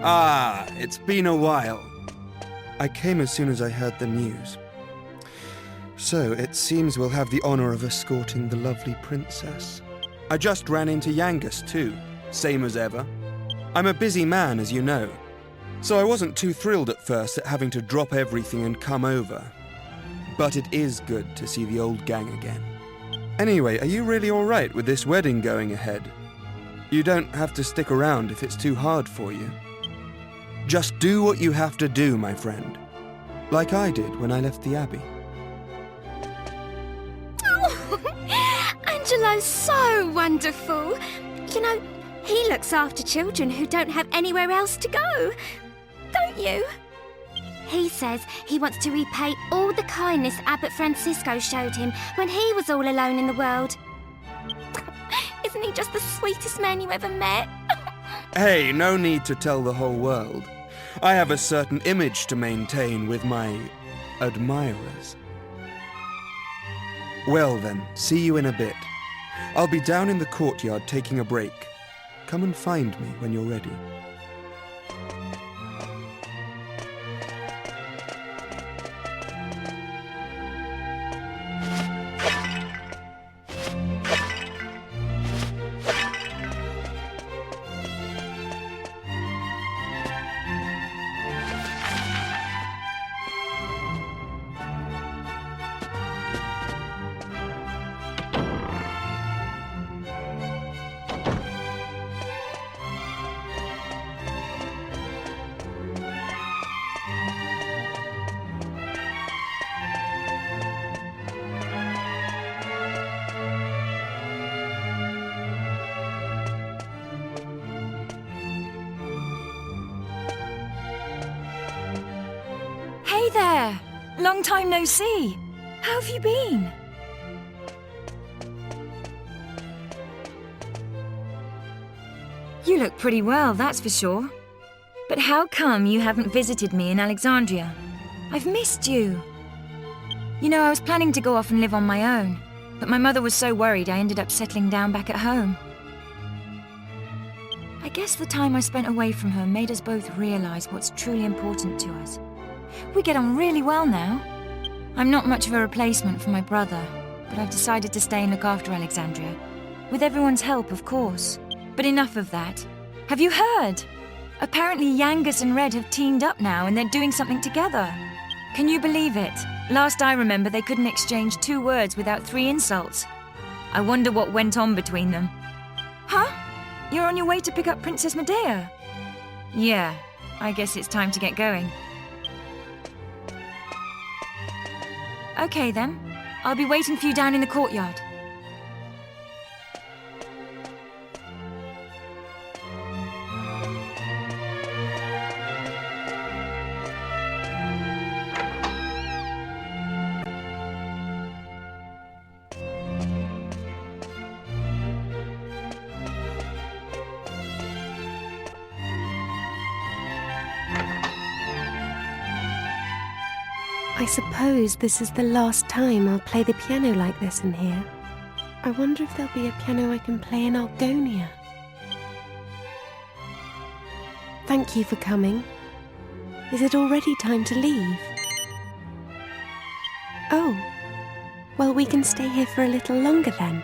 Ah, it's been a while. I came as soon as I heard the news. So, it seems we'll have the honor of escorting the lovely princess. I just ran into Yangus too, same as ever. I'm a busy man, as you know, so I wasn't too thrilled at first at having to drop everything and come over. But it is good to see the old gang again. Anyway, are you really all right with this wedding going ahead? You don't have to stick around if it's too hard for you. Just do what you have to do, my friend. Like I did when I left the Abbey. Oh, Angelo's so wonderful. You know, he looks after children who don't have anywhere else to go. Don't you? He says he wants to repay all the kindness Abbot Francisco showed him when he was all alone in the world. Isn't he just the sweetest man you ever met? Hey, no need to tell the whole world. I have a certain image to maintain with my admirers. Well then, see you in a bit. I'll be down in the courtyard taking a break. Come and find me when you're ready. Hey there! Long time no see. How have you been? You look pretty well, that's for sure. But how come you haven't visited me in Alexandria? I've missed you. You know, I was planning to go off and live on my own, but my mother was so worried I ended up settling down back at home. I guess the time I spent away from her made us both realize what's truly important to us. We get on really well now. I'm not much of a replacement for my brother, but I've decided to stay and look after Alexandria. With everyone's help, of course. But enough of that. Have you heard? Apparently Yangus and Red have teamed up now and they're doing something together. Can you believe it? Last I remember, they couldn't exchange 2 words without 3 insults. I wonder what went on between them. Huh? You're on your way to pick up Princess Medea? Yeah, I guess it's time to get going. Okay then, I'll be waiting for you down in the courtyard. I suppose this is the last time I'll play the piano like this in here. I wonder if there'll be a piano I can play in Algonia. Thank you for coming. Is it already time to leave? Oh, well, we can stay here for a little longer then.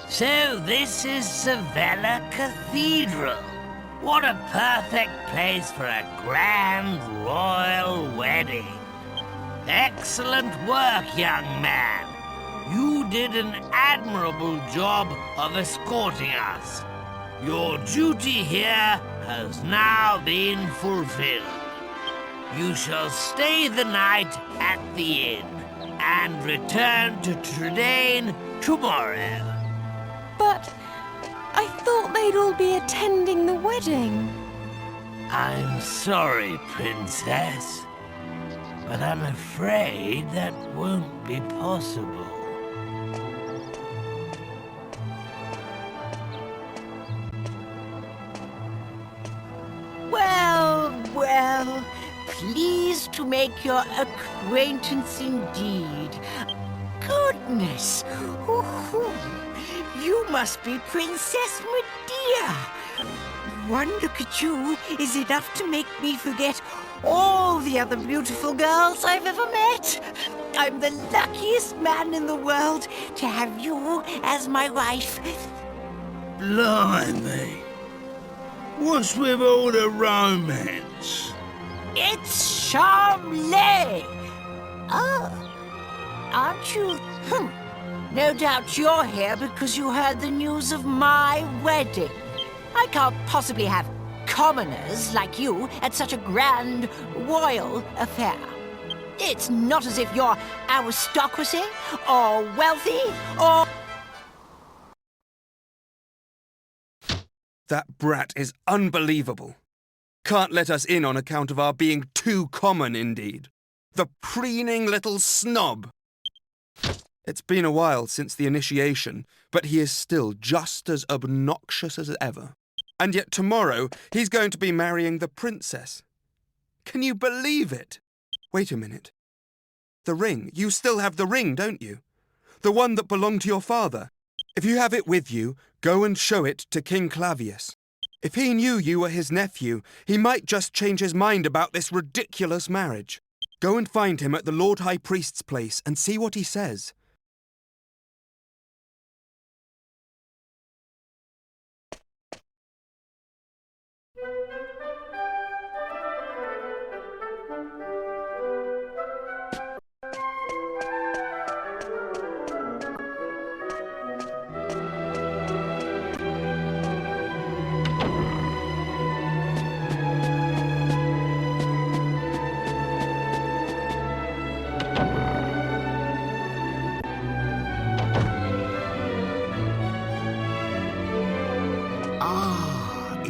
So this is Savella Cathedral. What a perfect place for a grand royal wedding. Excellent work, young man. You did an admirable job of escorting us. Your duty here has now been fulfilled. You shall stay the night at the inn and return to Trudane tomorrow. But I thought they'd all be attending the wedding. I'm sorry, Princess, but I'm afraid that won't be possible. Well, pleased to make your acquaintance indeed. Goodness! Ooh, you must be Princess Medea. One look at you is enough to make me forget all the other beautiful girls I've ever met. I'm the luckiest man in the world to have you as my wife. Blimey. What's with all the romance? It's Charmley! Oh, aren't you? No doubt you're here because you heard the news of my wedding. I can't possibly have commoners like you at such a grand royal affair. It's not as if you're aristocracy or wealthy or... That brat is unbelievable. Can't let us in on account of our being too common, indeed. The preening little snob. It's been a while since the initiation, but he is still just as obnoxious as ever. And yet tomorrow he's going to be marrying the princess. Can you believe it? Wait a minute. The ring. You still have the ring, don't you? The one that belonged to your father. If you have it with you, go and show it to King Clavius. If he knew you were his nephew, he might just change his mind about this ridiculous marriage. Go and find him at the Lord High Priest's place and see what he says.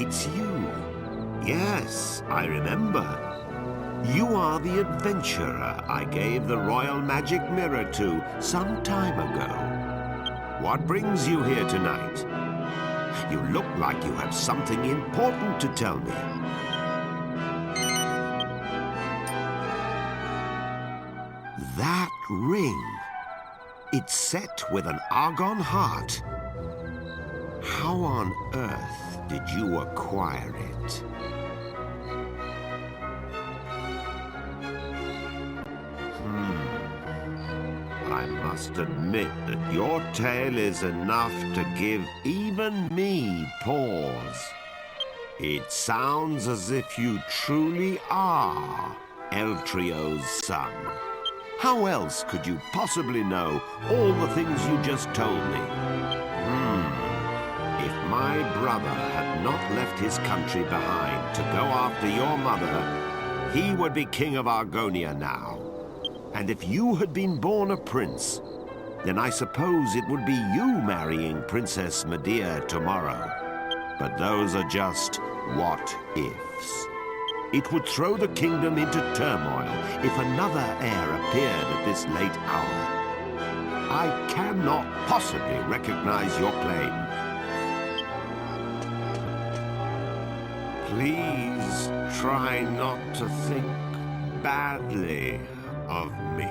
It's you. Yes, I remember. You are the adventurer I gave the royal magic mirror to some time ago. What brings you here tonight? You look like you have something important to tell me. That ring. It's set with an argon heart. How on earth did you acquire it? I must admit that your tale is enough to give even me pause. It sounds as if you truly are Eltrio's son. How else could you possibly know all the things you just told me? If my brother had not left his country behind to go after your mother, he would be king of Argonia now. And if you had been born a prince, then I suppose it would be you marrying Princess Medea tomorrow. But those are just what-ifs. It would throw the kingdom into turmoil if another heir appeared at this late hour. I cannot possibly recognize your claim. Please try not to think badly of me.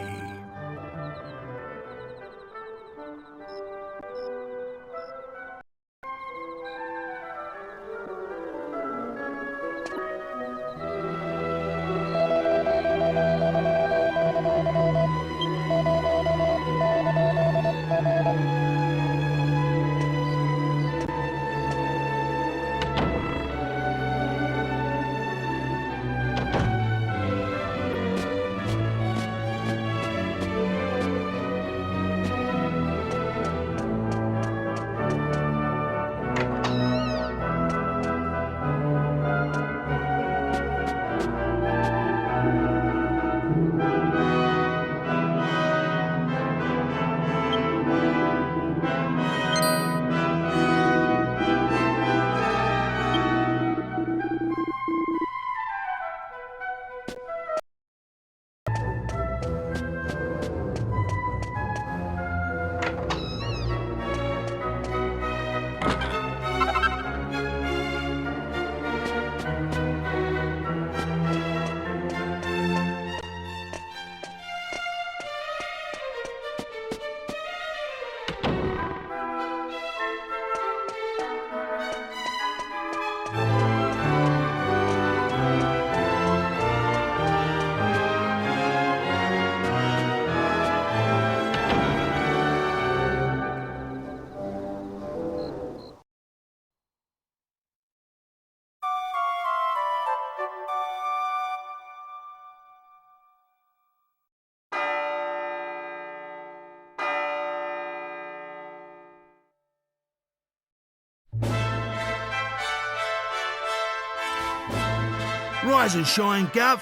Rise and shine, Gov.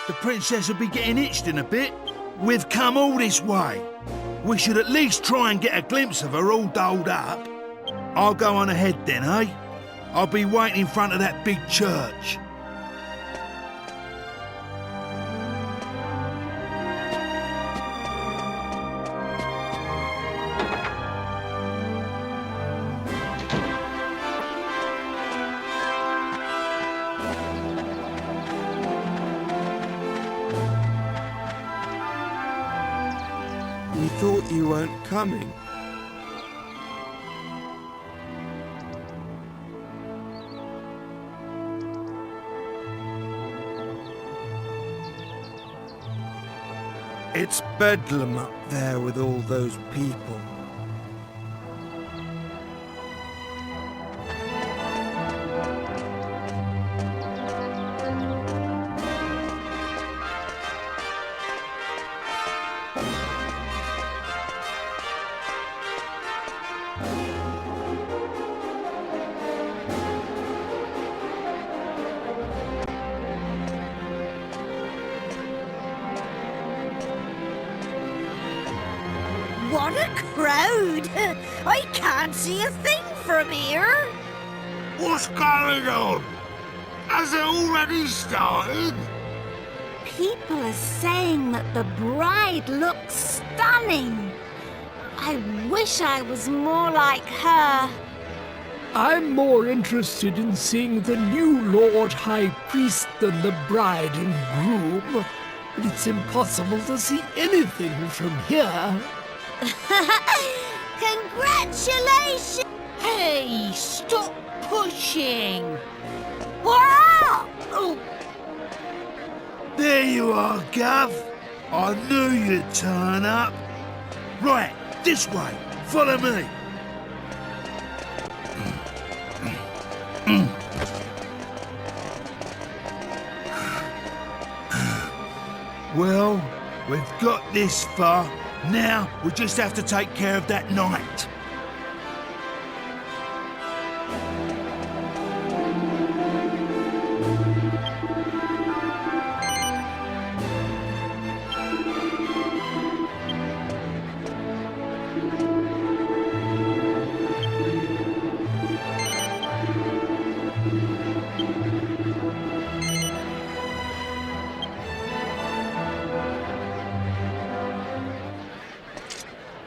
The princess will be getting itched in a bit. We've come all this way. We should at least try and get a glimpse of her all dolled up. I'll go on ahead then, eh? I'll be waiting in front of that big church. You thought you weren't coming? It's bedlam up there with all those people. What a crowd! I can't see a thing from here. What's going on? Has it already started? People are saying that the bride looks stunning. I wish I was more like her. I'm more interested in seeing the new Lord High Priest than the bride and groom. But it's impossible to see anything from here. Congratulations! Hey, stop pushing! Wow! Oh. There you are, Gov. I knew you'd turn up. Right, this way. Follow me. Well, we've got this far. Now, we just have to take care of that knight.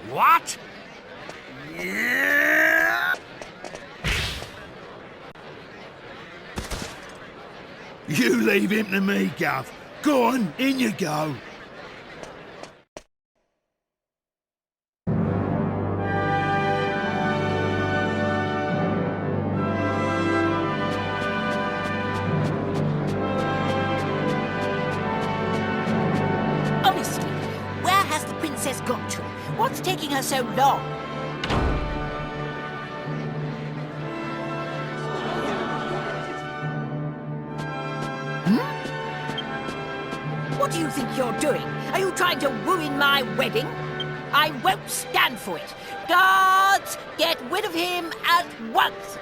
What? Yeah. You leave him to me, Gov. Go on, in you go. Honestly, where has the princess got to? What's taking her so long? What do you think you're doing? Are you trying to ruin my wedding? I won't stand for it. Guards, get rid of him at once!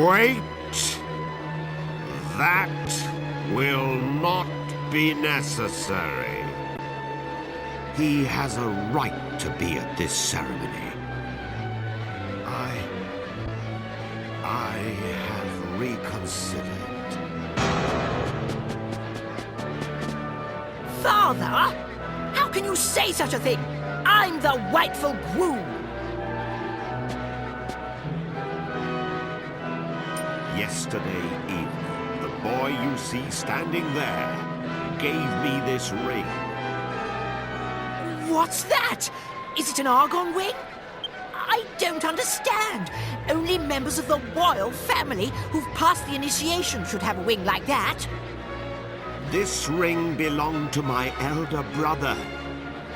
Wait. That will not be necessary. He has a right to be at this ceremony. I have reconsidered. Father? How can you say such a thing? I'm the rightful groom. Yesterday evening, the boy you see standing there gave me this ring. What's that? Is it an argon ring? I don't understand. Only members of the royal family who've passed the initiation should have a ring like that. This ring belonged to my elder brother.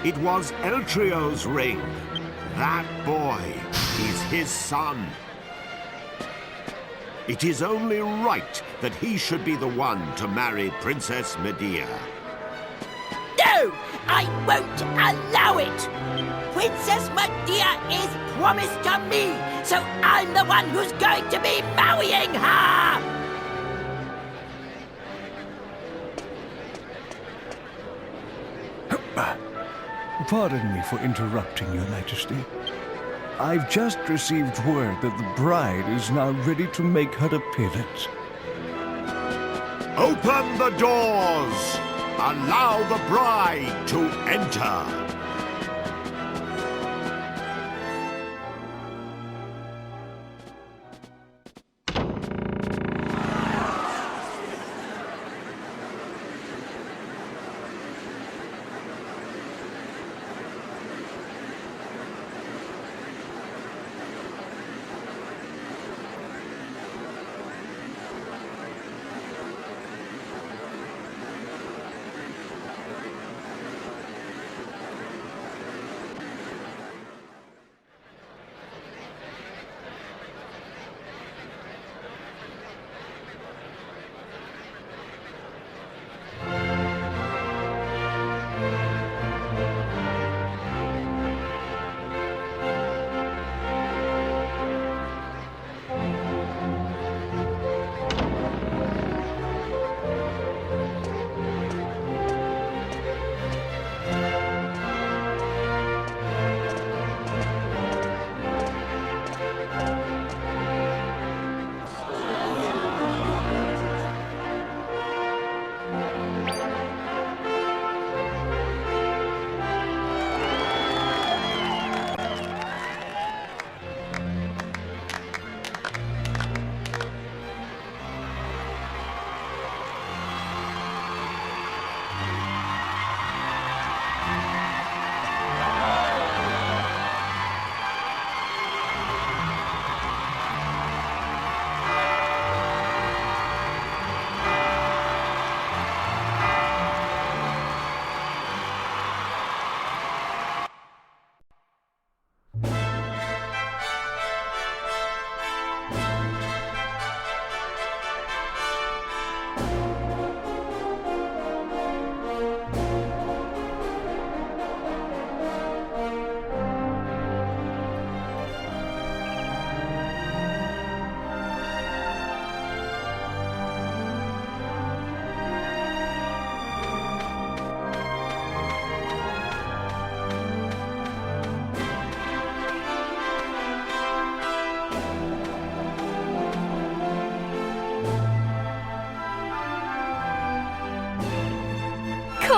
It was Eltrio's ring. That boy is his son. It is only right that he should be the one to marry Princess Medea. No! I won't allow it! Princess Medea is promised to me, so I'm the one who's going to be marrying her! Pardon me for interrupting, Your Majesty. I've just received word that the bride is now ready to make her appearance. Open the doors! Allow the bride to enter!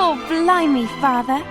Oh, blimey, Father.